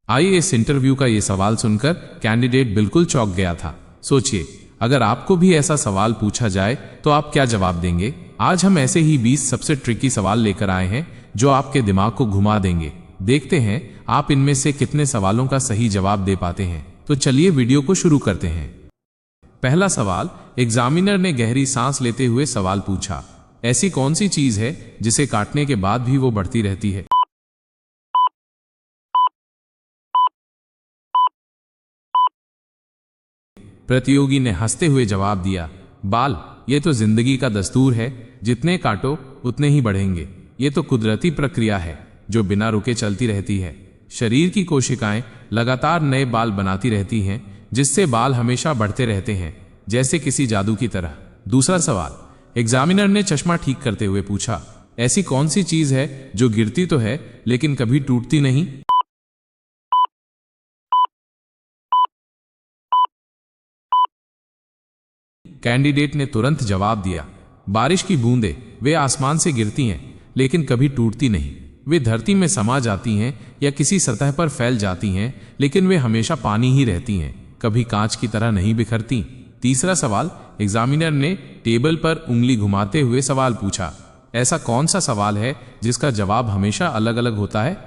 आइए, इस इंटरव्यू का ये सवाल सुनकर कैंडिडेट बिल्कुल चौंक गया था। सोचिए, अगर आपको भी ऐसा सवाल पूछा जाए तो आप क्या जवाब देंगे? आज हम ऐसे ही 20 सबसे ट्रिकी सवाल लेकर आए हैं जो आपके दिमाग को घुमा देंगे। देखते हैं आप इनमें से कितने सवालों का सही जवाब दे पाते हैं। तो चलिए वीडियो को शुरू करते हैं। पहला सवाल, एग्जामिनर ने गहरी सांस लेते हुए सवाल पूछा, ऐसी कौन सी चीज है जिसे काटने के बाद भी वो बढ़ती रहती है? प्रतियोगी ने हंसते हुए जवाब दिया, बाल। ये तो जिंदगी का दस्तूर है, जितने काटो उतने ही बढ़ेंगे। ये तो कुदरती प्रक्रिया है जो बिना रुके चलती रहती है। शरीर की कोशिकाएं लगातार नए बाल बनाती रहती हैं, जिससे बाल हमेशा बढ़ते रहते हैं, जैसे किसी जादू की तरह। दूसरा सवाल, एग्जामिनर ने चश्मा ठीक करते हुए पूछा, ऐसी कौन सी चीज है जो गिरती तो है लेकिन कभी टूटती नहीं? कैंडिडेट ने तुरंत जवाब दिया, बारिश की बूंदें। वे आसमान से गिरती हैं लेकिन कभी टूटती नहीं। वे धरती में समा जाती हैं या किसी सतह पर फैल जाती हैं, लेकिन वे हमेशा पानी ही रहती हैं, कभी कांच की तरह नहीं बिखरती। तीसरा सवाल, एग्जामिनर ने टेबल पर उंगली घुमाते हुए सवाल पूछा, ऐसा कौन सा सवाल है जिसका जवाब हमेशा अलग अलग होता है?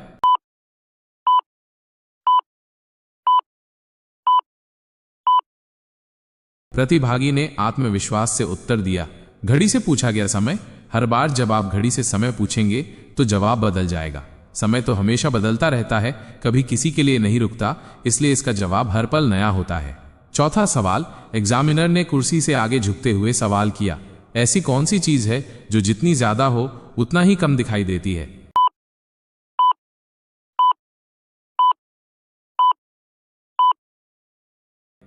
प्रतिभागी ने आत्मविश्वास से उत्तर दिया, घड़ी से पूछा गया समय। हर बार जब आप घड़ी से समय पूछेंगे तो जवाब बदल जाएगा। समय तो हमेशा बदलता रहता है, कभी किसी के लिए नहीं रुकता, इसलिए इसका जवाब हर पल नया होता है। चौथा सवाल, एग्जामिनर ने कुर्सी से आगे झुकते हुए सवाल किया, ऐसी कौन सी चीज है जो जितनी ज्यादा हो उतना ही कम दिखाई देती है?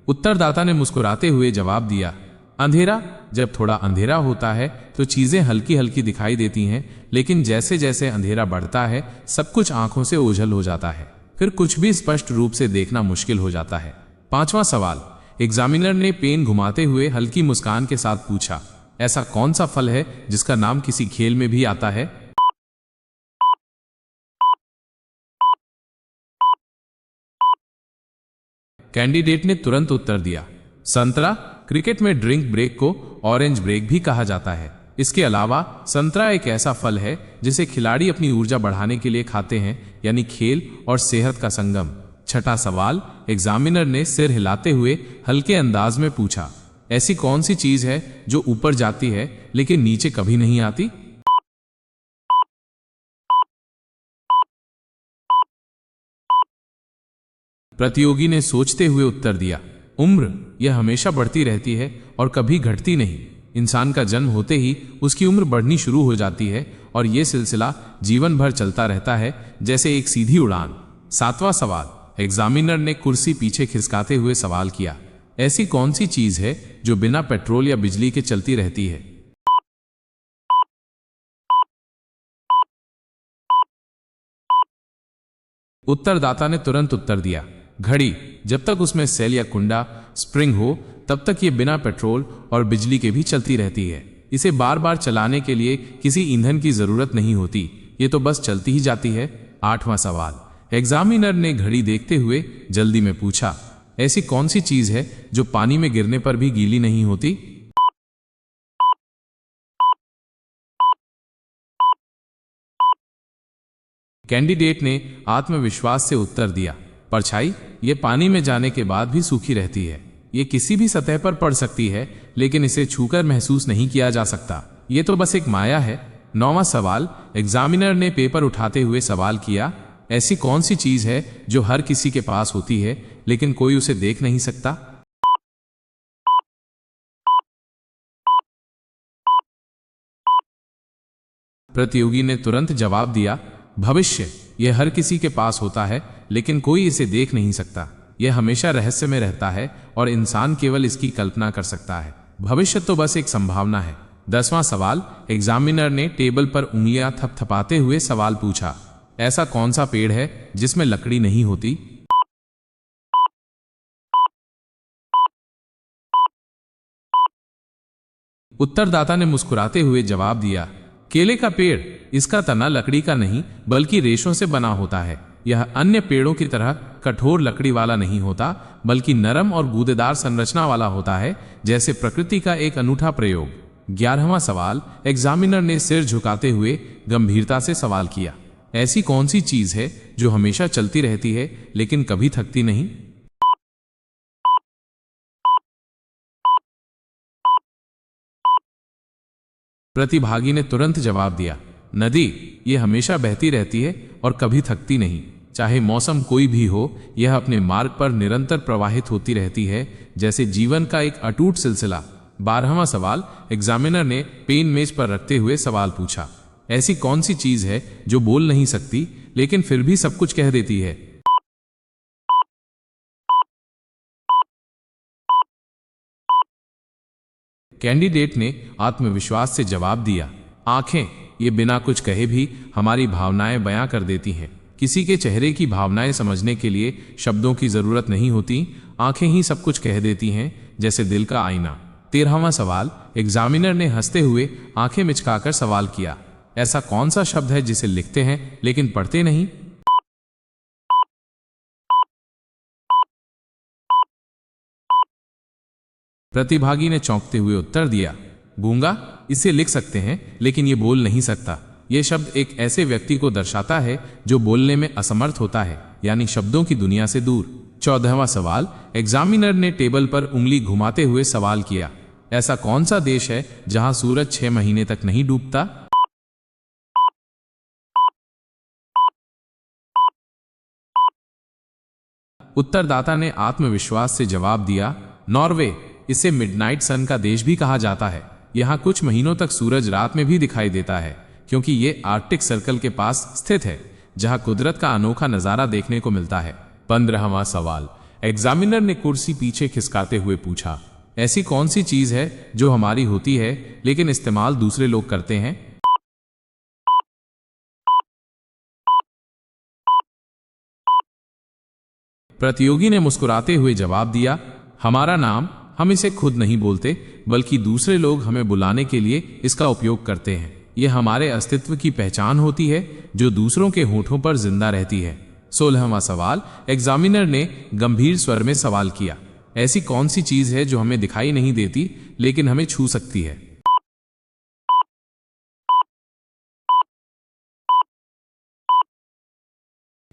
उत्तरदाता ने मुस्कुराते हुए जवाब दिया, अंधेरा। जब थोड़ा अंधेरा होता है तो चीजें हल्की हल्की दिखाई देती हैं, लेकिन जैसे जैसे अंधेरा बढ़ता है सब कुछ आंखों से ओझल हो जाता है, फिर कुछ भी स्पष्ट रूप से देखना मुश्किल हो जाता है। पांचवा सवाल, एग्जामिनर ने पेन घुमाते हुए हल्की मुस्कान के साथ पूछा, ऐसा कौन सा फल है जिसका नाम किसी खेल में भी आता है? कैंडिडेट ने तुरंत उत्तर दिया, संतरा। क्रिकेट में ड्रिंक ब्रेक को ऑरेंज ब्रेक भी कहा जाता है। इसके अलावा संतरा एक ऐसा फल है जिसे खिलाड़ी अपनी ऊर्जा बढ़ाने के लिए खाते हैं, यानी खेल और सेहत का संगम। छठा सवाल, एग्जामिनर ने सिर हिलाते हुए हल्के अंदाज में पूछा, ऐसी कौन सी चीज है जो ऊपर जाती है लेकिन नीचे कभी नहीं आती? प्रतियोगी ने सोचते हुए उत्तर दिया, उम्र। यह हमेशा बढ़ती रहती है और कभी घटती नहीं। इंसान का जन्म होते ही उसकी उम्र बढ़नी शुरू हो जाती है और यह सिलसिला जीवन भर चलता रहता है, जैसे एक सीधी उड़ान। सातवां सवाल, एग्जामिनर ने कुर्सी पीछे खिसकाते हुए सवाल किया, ऐसी कौन सी चीज है जो बिना पेट्रोल या बिजली के चलती रहती है? उत्तरदाता ने तुरंत उत्तर दिया, घड़ी। जब तक उसमें सेल या कुंडा स्प्रिंग हो तब तक ये बिना पेट्रोल और बिजली के भी चलती रहती है। इसे बार बार चलाने के लिए किसी ईंधन की जरूरत नहीं होती, ये तो बस चलती ही जाती है। आठवां सवाल, एग्जामिनर ने घड़ी देखते हुए जल्दी में पूछा, ऐसी कौन सी चीज है जो पानी में गिरने पर भी गीली नहीं होती? कैंडिडेट ने आत्मविश्वास से उत्तर दिया, परछाई। ये पानी में जाने के बाद भी सूखी रहती है। ये किसी भी सतह पर पड़ सकती है, लेकिन इसे छूकर महसूस नहीं किया जा सकता। ये तो बस एक माया है। नौवां सवाल, एग्जामिनर ने पेपर उठाते हुए सवाल किया, ऐसी कौन सी चीज है जो हर किसी के पास होती है लेकिन कोई उसे देख नहीं सकता? प्रतियोगी ने तुरंत जवाब दिया, भविष्य। यह हर किसी के पास होता है लेकिन कोई इसे देख नहीं सकता। यह हमेशा रहस्य में रहता है और इंसान केवल इसकी कल्पना कर सकता है। भविष्य तो बस एक संभावना है। 10वां सवाल, एग्जामिनर ने टेबल पर उंगलियां थपथपाते हुए सवाल पूछा, ऐसा कौन सा पेड़ है जिसमें लकड़ी नहीं होती? उत्तरदाता ने मुस्कुराते हुए जवाब दिया, केले का पेड़। इसका तना लकड़ी का नहीं बल्कि रेशों से बना होता है। यह अन्य पेड़ों की तरह कठोर लकड़ी वाला नहीं होता, बल्कि नरम और गूदेदार संरचना वाला होता है, जैसे प्रकृति का एक अनूठा प्रयोग। 11वां सवाल। एग्जामिनर ने सिर झुकाते हुए गंभीरता से सवाल किया, ऐसी कौन सी चीज है जो हमेशा चलती रहती है लेकिन कभी थकती नहीं? प्रतिभागी ने तुरंत जवाब दिया, नदी। ये हमेशा बहती रहती है और कभी थकती नहीं। चाहे मौसम कोई भी हो, यह अपने मार्ग पर निरंतर प्रवाहित होती रहती है, जैसे जीवन का एक अटूट सिलसिला। 12वां सवाल। एग्जामिनर ने पेन मेज पर रखते हुए सवाल पूछा, ऐसी कौन सी चीज है जो बोल नहीं सकती लेकिन फिर भी सब कुछ कह देती है? कैंडिडेट ने आत्मविश्वास से जवाब दिया, आंखें। ये बिना कुछ कहे भी हमारी भावनाएं बयां कर देती हैं। किसी के चेहरे की भावनाएं समझने के लिए शब्दों की जरूरत नहीं होती, आंखें ही सब कुछ कह देती हैं, जैसे दिल का आईना। 13वां सवाल। एग्जामिनर ने हंसते हुए आंखें मिचकाकर सवाल किया, ऐसा कौन सा शब्द है जिसे लिखते हैं लेकिन पढ़ते नहीं? प्रतिभागी ने चौंकते हुए उत्तर दिया, गूंगा। इसे लिख सकते हैं लेकिन ये बोल नहीं सकता। यह शब्द एक ऐसे व्यक्ति को दर्शाता है जो बोलने में असमर्थ होता है, यानी शब्दों की दुनिया से दूर। 14वां सवाल। एग्जामिनर ने टेबल पर उंगली घुमाते हुए सवाल किया, ऐसा कौन सा देश है जहां सूरज 6 महीने तक नहीं डूबता? उत्तरदाता ने आत्मविश्वास से जवाब दिया, नॉर्वे। इसे मिडनाइट सन का देश भी कहा जाता है। यहाँ कुछ महीनों तक सूरज रात में भी दिखाई देता है, क्योंकि ये आर्कटिक सर्कल के पास स्थित है, जहाँ कुदरत का अनोखा नजारा देखने को मिलता है। 15वां सवाल। एग्जामिनर ने कुर्सी पीछे खिसकाते हुए पूछा, ऐसी कौन सी चीज है जो हमारी होती है लेकिन इस्तेमाल दूसरे लोग करते हैं? प्रतियोगी ने मुस्कुराते हुए जवाब दिया, हमारा नाम। हम इसे खुद नहीं बोलते, बल्कि दूसरे लोग हमें बुलाने के लिए इसका उपयोग करते हैं। यह हमारे अस्तित्व की पहचान होती है, जो दूसरों के होठों पर जिंदा रहती है। 16वां सवाल। एग्जामिनर ने गंभीर स्वर में सवाल किया, ऐसी कौन सी चीज है जो हमें दिखाई नहीं देती लेकिन हमें छू सकती है?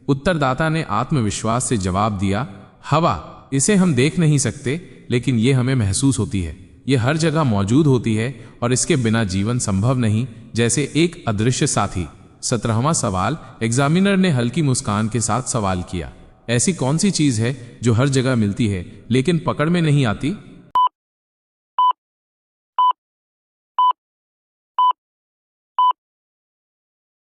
उत्तरदाता ने आत्मविश्वास से जवाब दिया, हवा। इसे हम देख नहीं सकते लेकिन यह हमें महसूस होती है। यह हर जगह मौजूद होती है और इसके बिना जीवन संभव नहीं, जैसे एक अदृश्य साथी। 17वां सवाल। एग्जामिनर ने हल्की मुस्कान के साथ सवाल किया, ऐसी कौन सी चीज है जो हर जगह मिलती है लेकिन पकड़ में नहीं आती?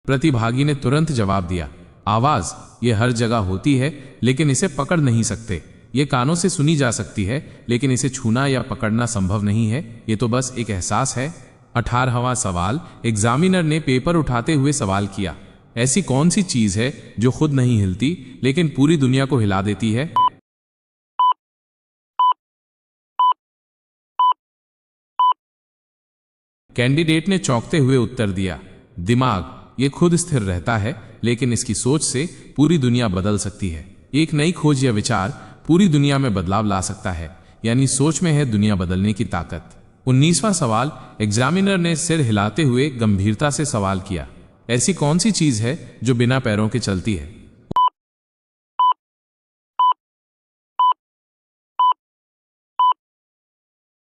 प्रतिभागी ने तुरंत जवाब दिया, आवाज। यह हर जगह होती है लेकिन इसे पकड़ नहीं सकते। ये कानों से सुनी जा सकती है लेकिन इसे छूना या पकड़ना संभव नहीं है, ये तो बस एक एहसास है। 18वां सवाल। एग्जामिनर ने पेपर उठाते हुए सवाल किया, ऐसी कौन सी चीज है जो खुद नहीं हिलती लेकिन पूरी दुनिया को हिला देती है? कैंडिडेट ने चौंकते हुए उत्तर दिया, दिमाग। ये खुद स्थिर रहता है लेकिन इसकी सोच से पूरी दुनिया बदल सकती है। एक नई खोज या विचार पूरी दुनिया में बदलाव ला सकता है, यानी सोच में है दुनिया बदलने की ताकत। 19वां सवाल। एग्जामिनर ने सिर हिलाते हुए गंभीरता से सवाल किया, ऐसी कौन सी चीज है जो बिना पैरों के चलती है?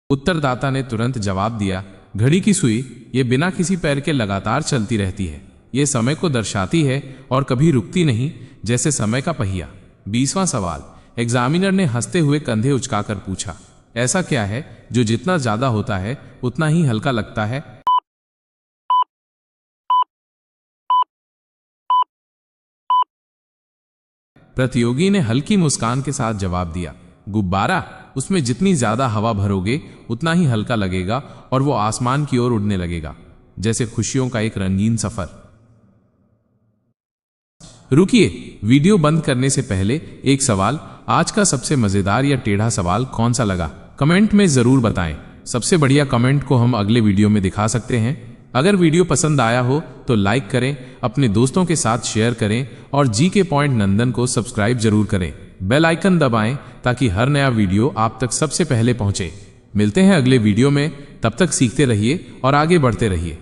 उत्तरदाता ने तुरंत जवाब दिया, घड़ी की सुई। ये बिना किसी पैर के लगातार चलती रहती है। ये समय को दर्शाती है और कभी रुकती नहीं, जैसे समय का पहिया। 20वां सवाल। एग्जामिनर ने हंसते हुए कंधे उचकाकर पूछा, ऐसा क्या है जो जितना ज्यादा होता है उतना ही हल्का लगता है? प्रतियोगी ने हल्की मुस्कान के साथ जवाब दिया, गुब्बारा। उसमें जितनी ज्यादा हवा भरोगे उतना ही हल्का लगेगा और वो आसमान की ओर उड़ने लगेगा, जैसे खुशियों का एक रंगीन सफर। रुकिए, वीडियो बंद करने से पहले एक सवाल। आज का सबसे मजेदार या टेढ़ा सवाल कौन सा लगा? कमेंट में जरूर बताएं। सबसे बढ़िया कमेंट को हम अगले वीडियो में दिखा सकते हैं। अगर वीडियो पसंद आया हो तो लाइक करें, अपने दोस्तों के साथ शेयर करें और जीके पॉइंट नंदन को सब्सक्राइब जरूर करें। बेल आइकन दबाएं ताकि हर नया वीडियो आप तक सबसे पहले पहुंचे। मिलते हैं अगले वीडियो में, तब तक सीखते रहिए और आगे बढ़ते रहिए।